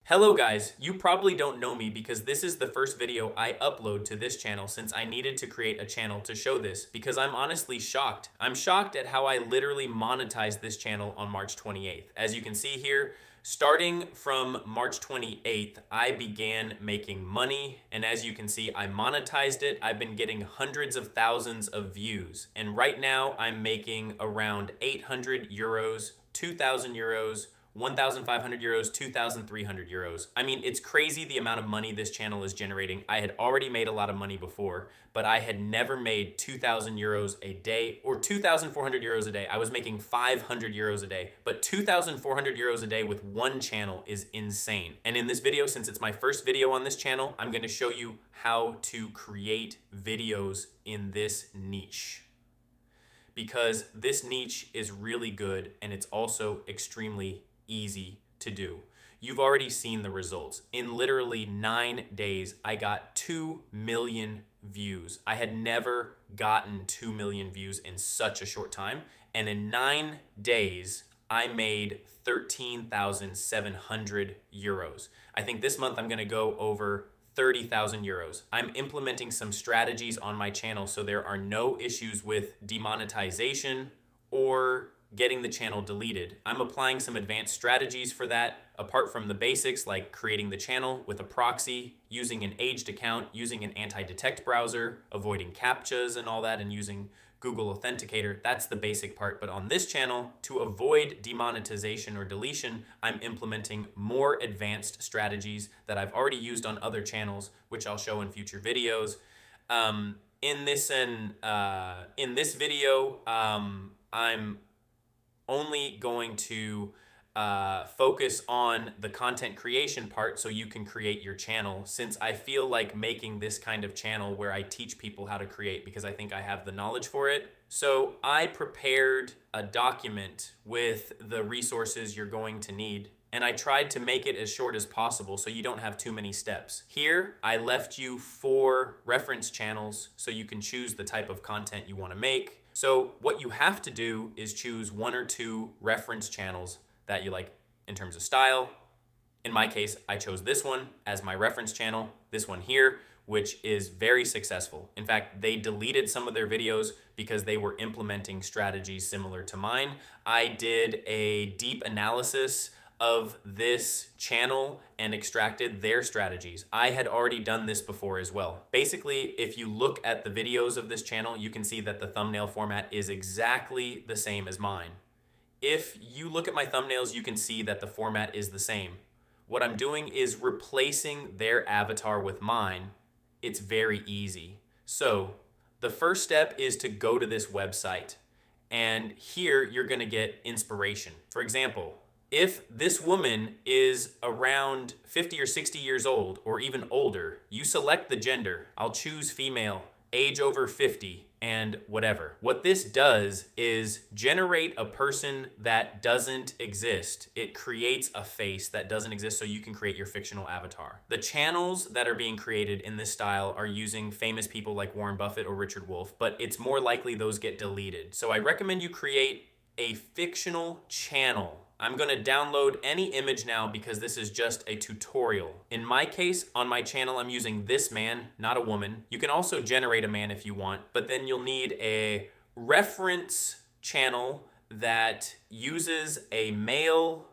Hello guys, you probably don't know me because this is the first video I upload to this channel since I needed to create a channel to show this because I'm honestly shocked. I'm shocked at how I literally monetized this channel on March 28th. As you can see here, starting from March 28th, I began making money, and as you can see, I monetized it. I've been getting hundreds of thousands of views, and right now I'm making around 800 euros, 2,000 euros, 1,500 euros, 2,300 euros. I mean, it's crazy the amount of money this channel is generating. I had already made a lot of money before, but I had never made 2,000 euros a day or 2,400 euros a day. I was making 500 euros a day, but 2,400 euros a day with one channel is insane. And in this video, since it's my first video on this channel, I'm gonna show you how to create videos in this niche, because this niche is really good and it's also extremely easy to do. You've already seen the results. In literally 9 days, I got 2 million views. I had never gotten 2 million views in such a short time. And in 9 days, I made 13,700 euros. I think this month I'm gonna go over 30,000 euros. I'm implementing some strategies on my channel so there are no issues with demonetization or getting the channel deleted. I'm applying some advanced strategies for that, apart from the basics like creating the channel with a proxy, using an aged account, using an anti-detect browser, avoiding CAPTCHAs and all that, and using Google Authenticator. That's the basic part. But on this channel, to avoid demonetization or deletion, I'm implementing more advanced strategies that I've already used on other channels, which I'll show in future videos. In this video, I'm only going to focus on the content creation part so you can create your channel, since I feel like making this kind of channel where I teach people how to create because I think I have the knowledge for it. So I prepared a document with the resources you're going to need, and I tried to make it as short as possible so you don't have too many steps. Here, I left you 4 reference channels so you can choose the type of content you want to make. So what you have to do is choose 1 or 2 reference channels that you like in terms of style. In my case, I chose this one as my reference channel, this one here, which is very successful. In fact, they deleted some of their videos because they were implementing strategies similar to mine. I did a deep analysis of this channel and extracted their strategies. I had already done this before as well. Basically, if you look at the videos of this channel, you can see that the thumbnail format is exactly the same as mine. If you look at my thumbnails, you can see that the format is the same. What I'm doing is replacing their avatar with mine. It's very easy. So the first step is to go to this website, and here you're gonna get inspiration. For example, if this woman is around 50 or 60 years old or even older, you select the gender. I'll choose female, age over 50, and whatever. What this does is generate a person that doesn't exist. It creates a face that doesn't exist so you can create your fictional avatar. The channels that are being created in this style are using famous people like Warren Buffett or Richard Wolff, but it's more likely those get deleted. So I recommend you create a fictional channel. I'm gonna download any image now because this is just a tutorial. In my case, on my channel, I'm using this man, not a woman. You can also generate a man if you want, but then you'll need a reference channel that uses a male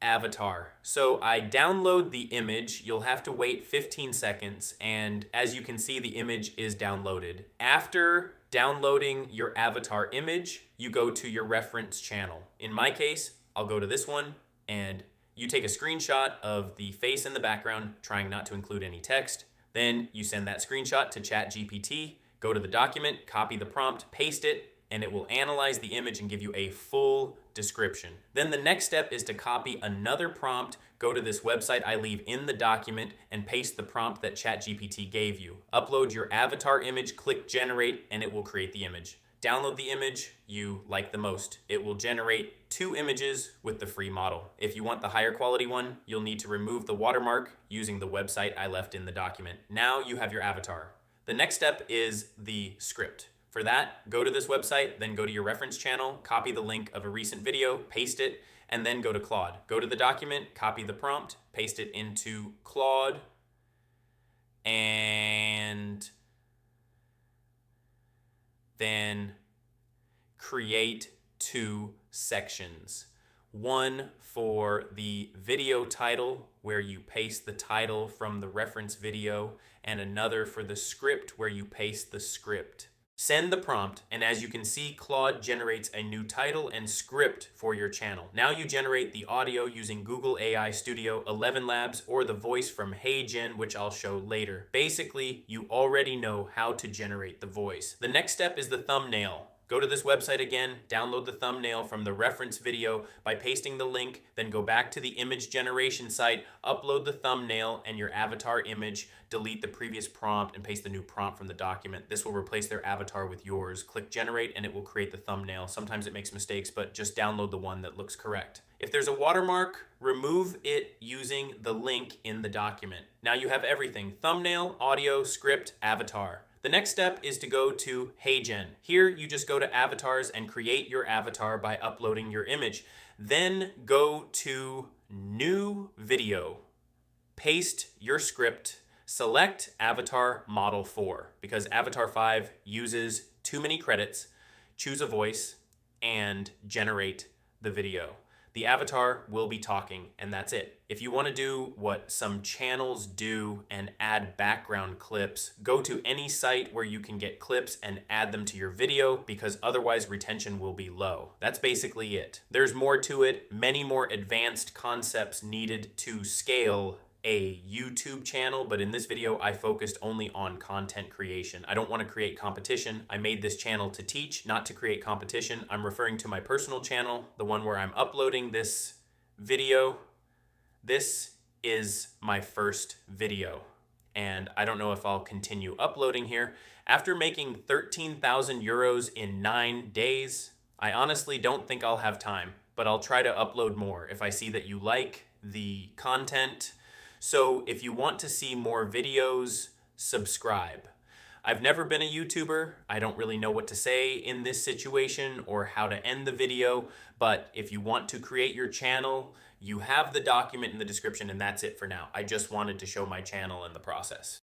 avatar. So I download the image. You'll have to wait 15 seconds, and as you can see, the image is downloaded. After downloading your avatar image, you go to your reference channel. In my case, I'll go to this one, and you take a screenshot of the face in the background, trying not to include any text. Then you send that screenshot to ChatGPT, go to the document, copy the prompt, paste it, and it will analyze the image and give you a full description. Then the next step is to copy another prompt, go to this website I leave in the document, and paste the prompt that ChatGPT gave you. Upload your avatar image, click generate, and it will create the image. Download the image you like the most. It will generate 2 images with the free model. If you want the higher quality one, you'll need to remove the watermark using the website I left in the document. Now you have your avatar. The next step is the script. For that, go to this website, then go to your reference channel, copy the link of a recent video, paste it, and then go to Claude. Go to the document, copy the prompt, paste it into Claude, and then create 2 sections. One for the video title, where you paste the title from the reference video, and another for the script, where you paste the script. Send the prompt, and as you can see, Claude generates a new title and script for your channel. Now you generate the audio using Google AI Studio 11 Labs or the voice from HeyGen, which I'll show later. Basically, you already know how to generate the voice. The next step is the thumbnail. Go to this website again, download the thumbnail from the reference video by pasting the link, then go back to the image generation site, upload the thumbnail and your avatar image, delete the previous prompt, and paste the new prompt from the document. This will replace their avatar with yours. Click generate and it will create the thumbnail. Sometimes it makes mistakes, but just download the one that looks correct. If there's a watermark, remove it using the link in the document. Now you have everything: thumbnail, audio, script, avatar. The next step is to go to HeyGen. Here, you just go to avatars and create your avatar by uploading your image. Then go to new video, paste your script, select avatar model 4 because avatar 5 uses too many credits, choose a voice, and generate the video. The avatar will be talking, and that's it. If you want to do what some channels do and add background clips, go to any site where you can get clips and add them to your video, because otherwise retention will be low. That's basically it. There's more to it, many more advanced concepts needed to scale a YouTube channel, but in this video I focused only on content creation. I don't want to create competition. I made this channel to teach, not to create competition. I'm referring to my personal channel, the one where I'm uploading this video. This is my first video, and I don't know if I'll continue uploading here. After making 13,000 euros in 9 days, I honestly don't think I'll have time, but I'll try to upload more if I see that you like the content. So if you want to see more videos, subscribe. I've never been a YouTuber. I don't really know what to say in this situation or how to end the video, but if you want to create your channel, you have the document in the description, and that's it for now. I just wanted to show my channel and the process.